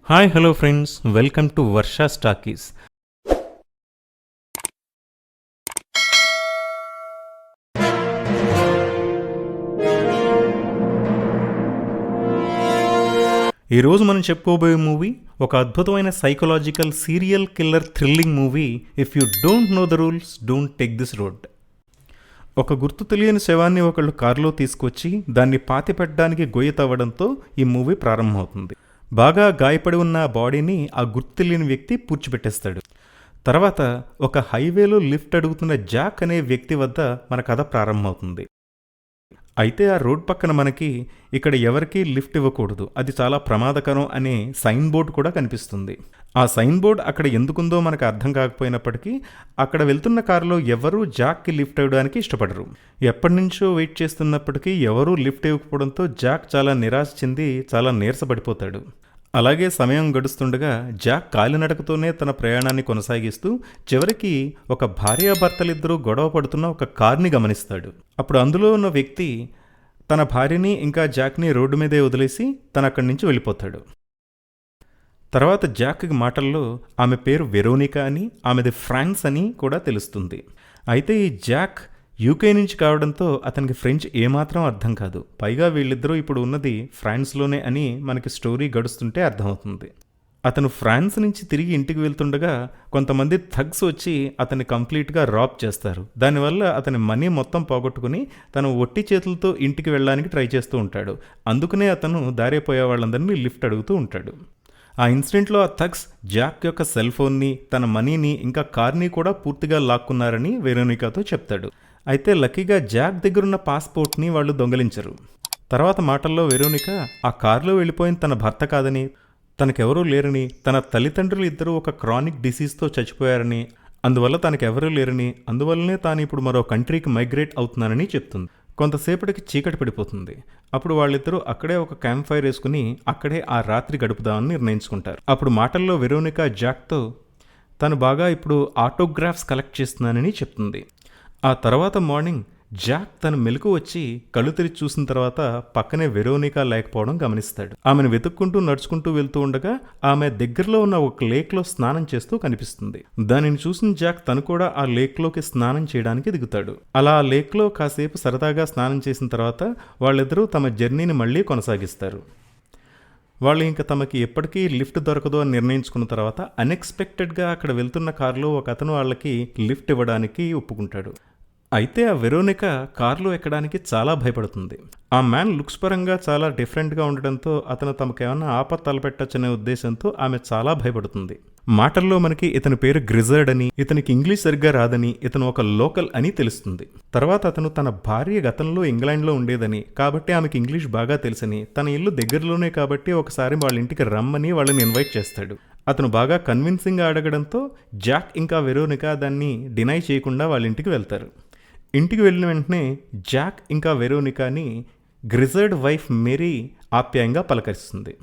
Hi hello friends, welcome to వర్షా స్టాకీస్. ఈరోజు మనం చెప్పుకోబోయే మూవీ ఒక అద్భుతమైన psychological serial killer thrilling movie. If you don't know the rules, don't take this road. ఒక గుర్తు తెలియని శవాన్ని ఒకళ్ళు కారులో తీసుకొచ్చి దాన్ని పాతిపెట్టడానికి గొయ్యి తవ్వడంతో ఈ మూవీ ప్రారంభమవుతుంది. బాగా గాయపడి ఉన్న బాడీని ఆ గుర్తు తెలియని వ్యక్తి పూడ్చిపెట్టేస్తాడు. తర్వాత ఒక హైవేలో లిఫ్ట్ అడుగుతున్న జాక్ అనే వ్యక్తి వద్ద మన కథ ప్రారంభమవుతుంది. అయితే ఆ రోడ్ పక్కన మనకి ఇక్కడ ఎవరికీ లిఫ్ట్ ఇవ్వకూడదు, అది చాలా ప్రమాదకరం అనే సైన్ బోర్డు కూడా కనిపిస్తుంది. ఆ సైన్ బోర్డు అక్కడ ఎందుకుందో మనకు అర్థం కాకపోయినప్పటికీ అక్కడ వెళ్తున్న కారులో ఎవరూ జాక్కి లిఫ్ట్ ఇవ్వడానికి ఇష్టపడరు. ఎప్పటి నుంచో వెయిట్ చేస్తున్నప్పటికీ ఎవరూ లిఫ్ట్ ఇవ్వకపోవడంతో జాక్ చాలా నిరాశ చెంది చాలా నీరసపడిపోతాడు. అలాగే సమయం గడుస్తుండగా జాక్ కాలినడకతోనే తన ప్రయాణాన్ని కొనసాగిస్తూ చివరికి ఒక భార్యాభర్తలిద్దరూ గొడవ పడుతున్న ఒక కార్ని గమనిస్తాడు. అప్పుడు అందులో ఉన్న వ్యక్తి తన భార్యని ఇంకా జాక్ని రోడ్డు మీదే వదిలేసి తన అక్కడి నుంచి వెళ్ళిపోతాడు. తర్వాత జాక్కి మాటల్లో ఆమె పేరు వెరోనికా అని, ఆమెది ఫ్రాన్స్ అని కూడా తెలుస్తుంది. అయితే ఈ జాక్ యూకే నుంచి కావడంతో అతనికి ఫ్రెంచ్ ఏమాత్రం అర్థం కాదు. పైగా వీళ్ళిద్దరూ ఇప్పుడు ఉన్నది ఫ్రాన్స్లోనే అని మనకి స్టోరీ గడుస్తుంటే అర్థమవుతుంది. అతను ఫ్రాన్స్ నుంచి తిరిగి ఇంటికి వెళ్తుండగా కొంతమంది థగ్స్ వచ్చి అతన్ని కంప్లీట్గా రాబ్ చేస్తారు. దానివల్ల అతని మనీ మొత్తం పోగొట్టుకుని తను ఒట్టి చేతులతో ఇంటికి వెళ్ళడానికి ట్రై చేస్తూ ఉంటాడు. అందుకనే అతను దారిపోయే వాళ్ళందరినీ లిఫ్ట్ అడుగుతూ ఉంటాడు. ఆ ఇన్సిడెంట్లో ఆ థగ్స్ జాక్ యొక్క సెల్ ఫోన్ని, తన మనీని ఇంకా కార్ని కూడా పూర్తిగా లాక్కున్నారని వెరోనికాతో చెప్తాడు. అయితే లక్కీగా జాక్ దగ్గరున్న పాస్పోర్ట్ని వాళ్ళు దొంగలించరు. తర్వాత మాటల్లో వెరోనికా ఆ కారులో వెళ్ళిపోయిన తన భర్త కాదని, తనకెవరూ లేరని, తన తల్లిదండ్రులు ఇద్దరూ ఒక క్రానిక్ డిసీజ్తో చచ్చిపోయారని, అందువల్ల తనకెవరూ లేరని, అందువల్లనే తాను ఇప్పుడు మరో కంట్రీకి మైగ్రేట్ అవుతున్నానని చెప్తుంది. కొంతసేపటికి చీకటి పడిపోతుంది. అప్పుడు వాళ్ళిద్దరూ అక్కడే ఒక క్యాంప్ ఫైర్ వేసుకుని అక్కడే ఆ రాత్రి గడుపుదామని నిర్ణయించుకుంటారు. అప్పుడు మాటల్లో వెరోనికా జాక్తో తను బాగా ఇప్పుడు ఆటోగ్రాఫ్స్ కలెక్ట్ చేస్తున్నానని చెప్తుంది. ఆ తర్వాత మార్నింగ్ జాక్ తన మెలకు వచ్చి కళ్ళు తెరిచి చూసిన తర్వాత పక్కనే వెరోనికా లేకపోవడం గమనిస్తాడు. ఆమెను వెతుక్కుంటూ నడుచుకుంటూ వెళ్తూ ఉండగా ఆమె దగ్గరలో ఉన్న ఒక లేక్లో స్నానం చేస్తూ కనిపిస్తుంది. దానిని చూసిన జాక్ తను కూడా ఆ లేక్లోకి స్నానం చేయడానికి దిగుతాడు. అలా ఆ లేక్లో కాసేపు సరదాగా స్నానం చేసిన తర్వాత వాళ్ళిద్దరూ తమ జర్నీని మళ్ళీ కొనసాగిస్తారు. వాళ్ళు ఇంకా తమకి ఎప్పటికీ లిఫ్ట్ దొరకదు అని నిర్ణయించుకున్న తర్వాత అన్ఎక్స్పెక్టెడ్గా అక్కడ వెళ్తున్న కారులో ఒక అతను వాళ్ళకి లిఫ్ట్ ఇవ్వడానికి ఒప్పుకుంటాడు. అయితే ఆ వెరోనికా కారులో ఎక్కడానికి చాలా భయపడుతుంది. ఆ మ్యాన్ లుక్స్ పరంగా చాలా డిఫరెంట్గా ఉండడంతో అతను తమకేమన్నా ఆపద తలపెట్టచ్చనే ఉద్దేశంతో ఆమె చాలా భయపడుతుంది. మాటల్లో మనకి ఇతని పేరు గ్రిజర్డ్ అని, ఇతనికి ఇంగ్లీష్ సరిగ్గా రాదని, ఇతను ఒక లోకల్ అని తెలుస్తుంది. తర్వాత అతను తన భార్య గతంలో ఇంగ్లాండ్లో ఉండేదని, కాబట్టి ఆమెకి ఇంగ్లీష్ బాగా తెలుసని, తన ఇల్లు దగ్గరలోనే కాబట్టి ఒకసారి వాళ్ళ ఇంటికి రమ్మని వాళ్ళని ఇన్వైట్ చేస్తాడు. అతను బాగా కన్విన్సింగ్గా అడగడంతో జాక్ ఇంకా వెరోనికా దాన్ని డినై చేయకుండా వాళ్ళ ఇంటికి వెళ్తారు. ఇంటికి వెళ్ళిన వెంటనే జాక్ ఇంకా వెరోనికాని గ్రిజర్డ్ వైఫ్ మేరీ ఆప్యాయంగా పలకరిస్తుంది.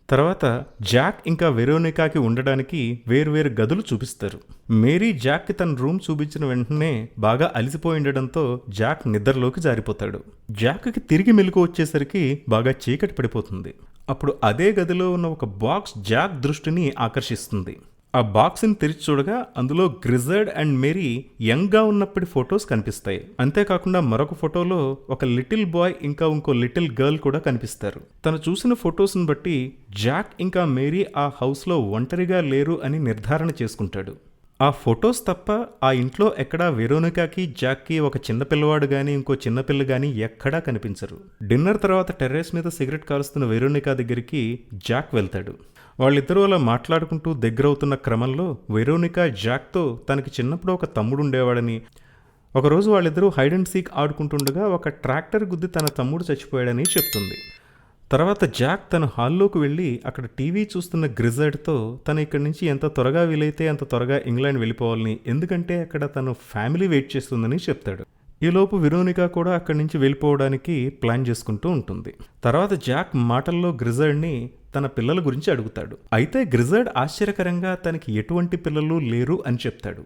తర్వాత జాక్ ఇంకా వెరోనికాకి ఉండడానికి వేర్వేరు గదులు చూపిస్తారు. మేరీ జాక్కి తన రూమ్ చూపించిన వెంటనే బాగా అలసిపోయి ఉండడంతో జాక్ నిద్రలోకి జారిపోతాడు. జాక్కి తిరిగి మెలకు వచ్చేసరికి బాగా చీకటి పడిపోతుంది. అప్పుడు అదే గదిలో ఉన్న ఒక బాక్స్ జాక్ దృష్టిని ఆకర్షిస్తుంది. ఆ బాక్స్ని తెరిచి చూడగా అందులో గ్రిజర్డ్ అండ్ మేరీ యంగ్గా ఉన్నప్పటి ఫొటోస్ కనిపిస్తాయి. అంతేకాకుండా మరొక ఫోటోలో ఒక లిటిల్ బాయ్ ఇంకా ఇంకో లిటిల్ గర్ల్ కూడా కనిపిస్తారు. తను చూసిన ఫొటోస్ని బట్టి జాక్ ఇంకా మేరీ ఆ హౌస్లో ఒంటరిగా లేరు అని నిర్ధారణ చేసుకుంటాడు. ఆ ఫొటోస్ తప్ప ఆ ఇంట్లో ఎక్కడా వెరోనికాకి జాక్కి ఒక చిన్నపిల్లవాడు కానీ ఇంకో చిన్నపిల్ల కానీ ఎక్కడా కనిపించరు. డిన్నర్ తర్వాత టెర్రస్ మీద సిగరెట్ కాలుస్తున్న వెరోనికా దగ్గరికి జాక్ వెళ్తాడు. వాళ్ళిద్దరూ అలా మాట్లాడుకుంటూ దగ్గరవుతున్న క్రమంలో వెరోనికా జాక్తో తనకి చిన్నప్పుడు ఒక తమ్ముడు ఉండేవాడని, ఒకరోజు వాళ్ళిద్దరూ హైడ్ అండ్ సీక్ ఆడుకుంటుండగా ఒక ట్రాక్టర్ గుద్ది తన తమ్ముడు చచ్చిపోయాడని చెప్తుంది. తర్వాత జాక్ తన హాల్లోకి వెళ్ళి అక్కడ టీవీ చూస్తున్న గ్రిజర్డ్తో తను ఇక్కడి నుంచి ఎంత త్వరగా వీలైతే అంత త్వరగా ఇంగ్లాండ్ వెళ్ళిపోవాలని, ఎందుకంటే అక్కడ తను ఫ్యామిలీ వెయిట్ చేస్తుందని చెప్తాడు. ఈలోపు వెరోనికా కూడా అక్కడి నుంచి వెళ్ళిపోవడానికి ప్లాన్ చేసుకుంటూ ఉంటుంది. తర్వాత జాక్ మాటల్లో గ్రిజర్డ్ని తన పిల్లల గురించి అడుగుతాడు. అయితే గ్రిజర్డ్ ఆశ్చర్యకరంగా తనకి ఎటువంటి పిల్లలు లేరు అని చెప్తాడు.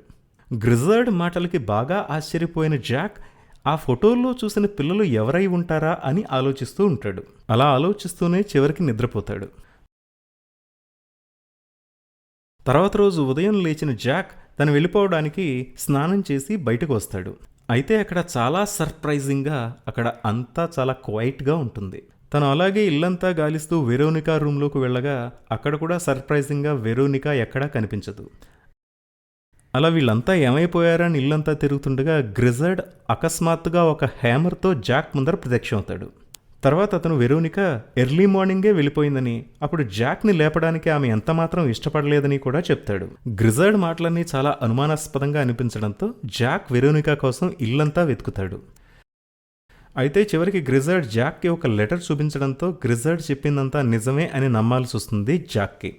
గ్రిజర్డ్ మాటలకి బాగా ఆశ్చర్యపోయిన జాక్ ఆ ఫోటోల్లో చూసిన పిల్లలు ఎవరై ఉంటారా అని ఆలోచిస్తూ ఉంటాడు. అలా ఆలోచిస్తూనే చివరికి నిద్రపోతాడు. తర్వాత రోజు ఉదయం లేచిన జాక్ తను వెళ్ళిపోవడానికి స్నానం చేసి బయటకు వస్తాడు. అయితే అక్కడ చాలా సర్ప్రైజింగ్గా అక్కడ అంతా చాలా క్వైట్గా ఉంటుంది. తను అలాగే ఇల్లంతా గాలిస్తూ వెరోనికా రూమ్లోకి వెళ్ళగా అక్కడ కూడా సర్ప్రైజింగ్గా వెరోనికా ఎక్కడా కనిపించదు. అలా వీళ్ళంతా ఏమైపోయారని ఇల్లంతా తిరుగుతుండగా గ్రిజర్డ్ అకస్మాత్తుగా ఒక హ్యామర్తో జాక్ ముందర ప్రత్యక్షమవుతాడు. తర్వాత అతను వెరోనికా ఎర్లీ మార్నింగే వెళ్ళిపోయిందని, అప్పుడు జాక్ని లేపడానికి ఆమె ఎంతమాత్రం ఇష్టపడలేదని కూడా చెప్తాడు. గ్రిజర్డ్ మాటలన్నీ చాలా అనుమానాస్పదంగా అనిపించడంతో జాక్ వెరోనికా కోసం ఇల్లంతా వెతుకుతాడు. అయితే చివరికి గ్రిజర్డ్ జాక్కి ఒక లెటర్ చూపించడంతో గ్రిజర్డ్ చెప్పిందంతా నిజమే అని నమ్మాల్సి వస్తుంది జాక్కి.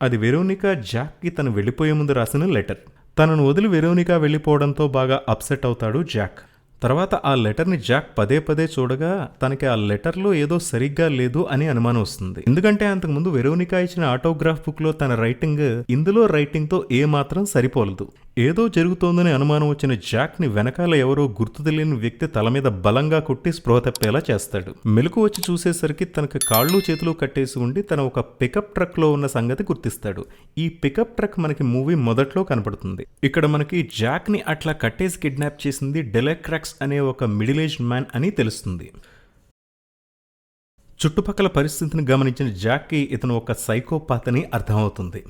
అది వెరోనికా జాక్కి తను వెళ్ళిపోయే ముందు రాసిన లెటర్. తనను వదిలి వెరోనికా వెళ్ళిపోవడంతో బాగా అప్సెట్ అవుతాడు జాక్. తర్వాత ఆ లెటర్ని జాక్ పదే పదే చూడగా తనకి ఆ లెటర్లో ఏదో సరిగ్గా లేదు అని అనుమానం వస్తుంది. ఎందుకంటే అంతకుముందు వెరోనికా ఇచ్చిన ఆటోగ్రాఫ్ బుక్లో తన రైటింగ్ ఇందులో రైటింగ్తో ఏమాత్రం సరిపోలదు. ఏదో జరుగుతోందని అనుమానం వచ్చిన జాక్ని వెనకాల ఎవరో గుర్తు తెలియని వ్యక్తి తల మీద బలంగా కొట్టి స్పృహ తప్పేలా చేస్తాడు. మెలకు వచ్చి చూసేసరికి తనకు కాళ్ళు చేతులు కట్టేసి ఉండి తన ఒక పికప్ ట్రక్లో ఉన్న సంగతి గుర్తిస్తాడు. ఈ పికప్ ట్రక్ మనకి మూవీ మొదట్లో కనపడుతుంది. ఇక్కడ మనకి జాక్ని అట్లా కట్టేసి కిడ్నాప్ చేసింది డెలెక్రాక్స్ అనే ఒక మిడిల్ ఏజ్డ్ మ్యాన్ అని తెలుస్తుంది. చుట్టుపక్కల పరిస్థితిని గమనించిన జాక్కి ఇతను ఒక సైకోపాత్ అని అర్థమవుతుంది.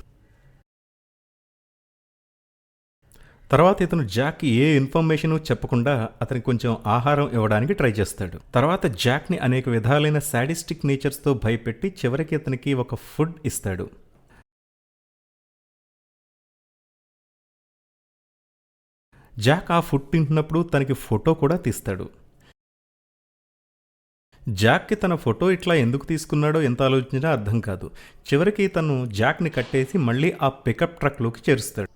తర్వాత ఇతను జాక్కి ఏ ఇన్ఫర్మేషన్ చెప్పకుండా అతనికి కొంచెం ఆహారం ఇవ్వడానికి ట్రై చేస్తాడు. తర్వాత జాక్ని అనేక విధాలైన సాడిస్టిక్ నేచర్స్తో భయపెట్టి చివరికి ఇతనికి ఒక ఫుడ్ ఇస్తాడు. జాక్ ఆ ఫుడ్ తింటున్నప్పుడు తనకి ఫోటో కూడా తీస్తాడు. జాక్కి తన ఫోటో ఇట్లా ఎందుకు తీసుకున్నాడో ఎంత ఆలోచించినా అర్థం కాదు. చివరికి తను జాక్ని కట్టేసి మళ్ళీ ఆ పికప్ ట్రక్లోకి చేరుస్తాడు.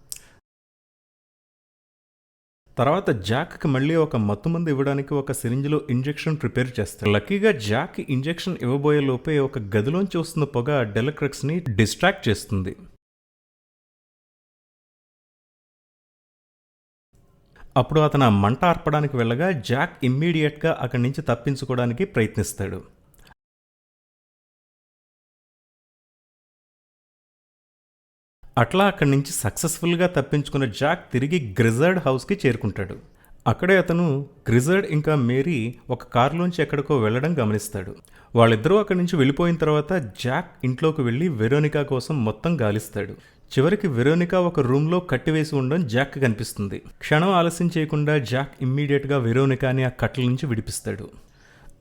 తర్వాత జాక్కి మళ్ళీ ఒక మత్తుమందు ఇవ్వడానికి ఒక సిరింజ్లో ఇంజెక్షన్ ప్రిపేర్ చేస్తాడు. లక్కీగా జాక్ ఇంజెక్షన్ ఇవ్వబోయే లోపే ఒక గదిలోంచి వస్తున్న పొగ డెలక్రక్స్ని డిస్ట్రాక్ట్ చేస్తుంది. అప్పుడు అతను ఆ మంట ఆర్పడానికి వెళ్ళగా జాక్ ఇమ్మీడియట్గా అక్కడి నుంచి తప్పించుకోవడానికి ప్రయత్నిస్తాడు. అట్లా అక్కడి నుంచి సక్సెస్ఫుల్గా తప్పించుకున్న జాక్ తిరిగి గ్రిజర్డ్ హౌస్కి చేరుకుంటాడు. అక్కడే అతను గ్రిజర్డ్ ఇంకా మేరీ ఒక కారులోంచి ఎక్కడికో వెళ్ళడం గమనిస్తాడు. వాళ్ళిద్దరూ అక్కడి నుంచి వెళ్ళిపోయిన తర్వాత జాక్ ఇంట్లోకి వెళ్ళి వెరోనికా కోసం మొత్తం గాలిస్తాడు. చివరికి వెరోనికా ఒక రూమ్లో కట్టివేసి ఉండడం జాక్ కనిపిస్తుంది. క్షణం ఆలస్యం చేయకుండా జాక్ ఇమ్మీడియట్గా వెరోనికాని ఆ కట్టల నుంచి విడిపిస్తాడు.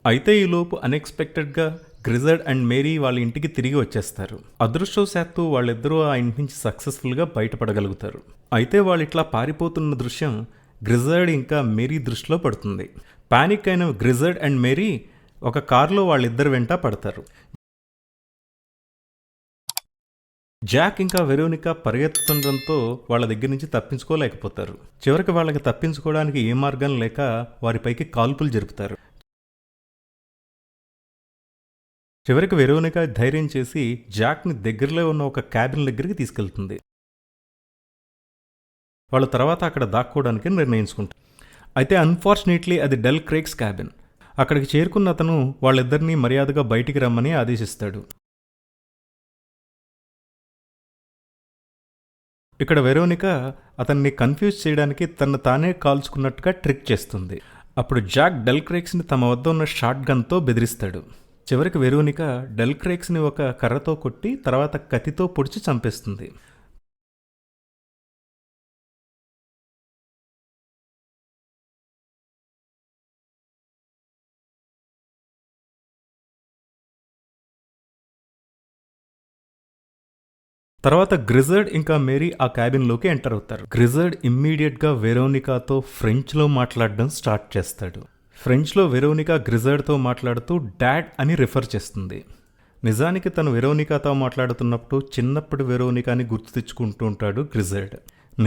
అయితే ఈలోపు అన్ఎక్స్పెక్టెడ్గా గ్రిజర్డ్ అండ్ మేరీ వాళ్ళ ఇంటికి తిరిగి వచ్చేస్తారు. అదృష్టవశాత్తు వాళ్ళిద్దరూ ఆ ఇంటి నుంచి సక్సెస్ఫుల్గా బయటపడగలుగుతారు. అయితే వాళ్ళు ఇట్లా పారిపోతున్న దృశ్యం గ్రిజర్డ్ ఇంకా మేరీ దృష్టిలో పడుతుంది. పానిక్ అయిన గ్రిజర్డ్ అండ్ మేరీ ఒక కారులో వాళ్ళిద్దరు వెంట పడతారు. జాక్ ఇంకా వెరోనికా పరిగెత్తుతుండడంతో వాళ్ళ దగ్గర నుంచి తప్పించుకోలేకపోతారు. చివరికి వాళ్ళకి తప్పించుకోవడానికి ఏ మార్గం లేక వారిపైకి కాల్పులు జరుపుతారు. చివరికి వెరోనికా ధైర్యం చేసి జాక్ని దగ్గరలో ఉన్న ఒక క్యాబిన్ దగ్గరికి తీసుకెళ్తుంది. వాళ్ళ తర్వాత అక్కడ దాక్కోవడానికి నిర్ణయించుకుంటారు. అయితే అన్ఫార్చునేట్లీ అది డెల్ క్రేగ్స్ క్యాబిన్. అక్కడికి చేరుకున్న అతను వాళ్ళిద్దరినీ మర్యాదగా బయటికి రమ్మని ఆదేశిస్తాడు. ఇక్కడ వెరోనికా అతన్ని కన్ఫ్యూజ్ చేయడానికి తను తానే కాల్చుకున్నట్టుగా ట్రిక్ చేస్తుంది. అప్పుడు జాక్ డెల్ క్రేగ్స్ని తమ వద్ద ఉన్న షాట్ గన్తో బెదిరిస్తాడు. చివరికి వెరోనికా డెల్ క్రేగ్స్ని ఒక కర్రతో కొట్టి తర్వాత కత్తితో పొడిచి చంపేస్తుంది. తర్వాత గ్రిజర్డ్ ఇంకా మేరీ ఆ క్యాబిన్లోకి ఎంటర్ అవుతారు. గ్రిజర్డ్ ఇమ్మీడియట్గా వెరోనికాతో ఫ్రెంచ్లో మాట్లాడడం స్టార్ట్ చేస్తాడు. ఫ్రెంచ్లో వెరోనికా గ్రిజర్డ్తో మాట్లాడుతూ డాడ్ అని రిఫర్ చేస్తుంది. నిజానికి తను వెరోనికాతో మాట్లాడుతున్నప్పుడు చిన్నప్పుడు వెరోనికాని గుర్తు తెచ్చుకుంటూ ఉంటాడు గ్రిజర్డ్.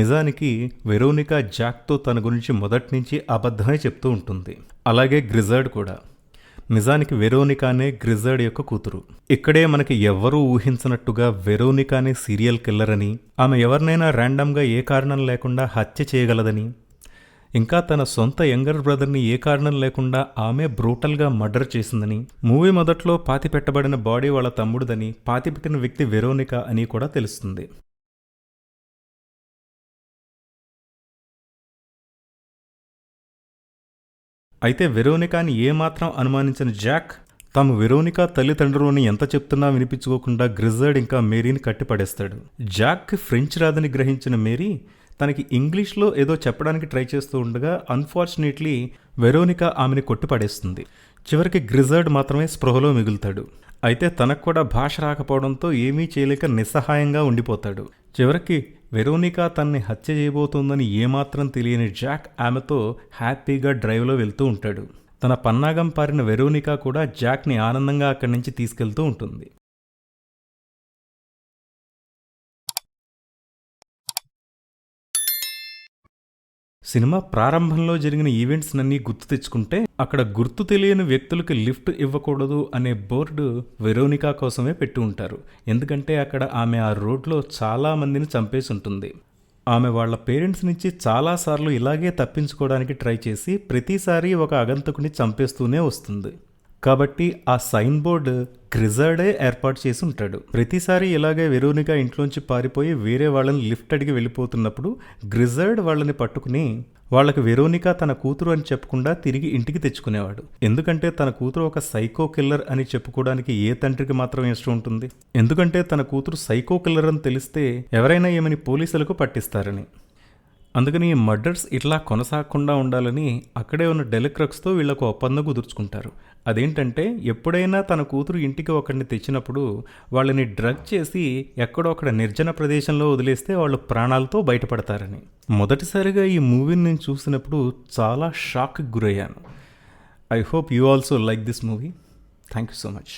నిజానికి వెరోనికా జాక్తో తన గురించి మొదటి నుంచి అబద్ధమే చెప్తూ ఉంటుంది. అలాగే గ్రిజర్డ్ కూడా. నిజానికి వెరోనికానే గ్రిజర్డ్ యొక్క కూతురు. ఇక్కడే మనకి ఎవ్వరూ ఊహించనట్టుగా వెరోనికానే సీరియల్ కిల్లర్ అని, ఆమె ఎవరినైనా ర్యాండమ్గా ఏ కారణం లేకుండా హత్య చేయగలదని, ఇంకా తన సొంత యంగర్ బ్రదర్ని ఏ కారణం లేకుండా ఆమె బ్రూటల్గా మర్డర్ చేసిందని, మూవీ మొదట్లో పాతిపెట్టబడిన బాడీ వాళ్ళ తమ్ముడిదని, పాతిపెట్టిన వ్యక్తి వెరోనికా అని కూడా తెలుస్తుంది. అయితే వెరోనికాని ఏమాత్రం అనుమానించిన జాక్ తాము వెరోనికా తల్లిదండ్రులని ఎంత చెప్తున్నా వినిపించుకోకుండా గ్రిజర్డ్ ఇంకా మేరీని కట్టిపడేస్తాడు. జాక్కి ఫ్రెంచ్ రాదని గ్రహించిన మేరీ తనకి ఇంగ్లీష్లో ఏదో చెప్పడానికి ట్రై చేస్తూ ఉండగా అన్ఫార్చునేట్లీ వెరోనికా ఆమెని కొట్టిపడేస్తుంది. చివరికి గ్రిజర్డ్ మాత్రమే స్పృహలో మిగులుతాడు. అయితే తనకు కూడా భాష రాకపోవడంతో ఏమీ చేయలేక నిస్సహాయంగా ఉండిపోతాడు. చివరికి వెరోనికా తనని హత్య చేయబోతోందని ఏమాత్రం తెలియని జాక్ ఆమెతో హ్యాపీగా డ్రైవ్లో వెళ్తూ ఉంటాడు. తన పన్నాగం పారిన వెరోనికా కూడా జాక్ని ఆనందంగా అక్కడి నుంచి తీసుకెళ్తూ ఉంటుంది. సినిమా ప్రారంభంలో జరిగిన ఈవెంట్స్ నన్నీ గుర్తు తెచ్చుకుంటే అక్కడ గుర్తు తెలియని వ్యక్తులకి లిఫ్ట్ ఇవ్వకూడదు అనే బోర్డు వెరోనికా కోసమే పెట్టి ఉంటారు. ఎందుకంటే అక్కడ ఆమె ఆ రోడ్లో చాలా మందిని చంపేసి ఉంటుంది. ఆమె వాళ్ళ పేరెంట్స్ నుంచి చాలాసార్లు ఇలాగే తప్పించుకోవడానికి ట్రై చేసి ప్రతిసారి ఒక అగంతకుని చంపేస్తూనే వస్తుంది. కాబట్టి ఆ సైన్ బోర్డు గ్రిజర్డే ఏర్పాటు చేసి ఉంటాడు. ప్రతిసారి ఇలాగే వెరోనికా ఇంట్లోంచి పారిపోయి వేరే వాళ్ళని లిఫ్ట్ అడిగి వెళ్ళిపోతున్నప్పుడు గ్రిజర్డ్ వాళ్ళని పట్టుకుని వాళ్ళకి వెరోనికా తన కూతురు అని చెప్పకుండా తిరిగి ఇంటికి తెచ్చుకునేవాడు. ఎందుకంటే తన కూతురు ఒక సైకో కిల్లర్ అని చెప్పుకోవడానికి ఏ తండ్రికి మాత్రం ఇష్టం ఉంటుంది? ఎందుకంటే తన కూతురు సైకో కిల్లర్ అని తెలిస్తే ఎవరైనా ఏమని పోలీసులకు పట్టిస్తారని. అందుకని ఈ మర్డర్స్ ఇట్లా కొనసాగకుండా ఉండాలని అక్కడే ఉన్న డెలిక్రక్స్తో వీళ్ళకు ఒప్పందం కుదుర్చుకుంటారు. అదేంటంటే ఎప్పుడైనా తన కూతురు ఇంటికి ఒకరిని తెచ్చినప్పుడు వాళ్ళని డ్రగ్ చేసి ఎక్కడో అక్కడ నిర్జన ప్రదేశంలో వదిలేస్తే వాళ్ళు ప్రాణాలతో బయటపడతారని. మొదటిసారిగా ఈ మూవీని నేను చూసినప్పుడు చాలా షాక్కి గురయ్యాను. I hope you also like this movie. Thank you so much.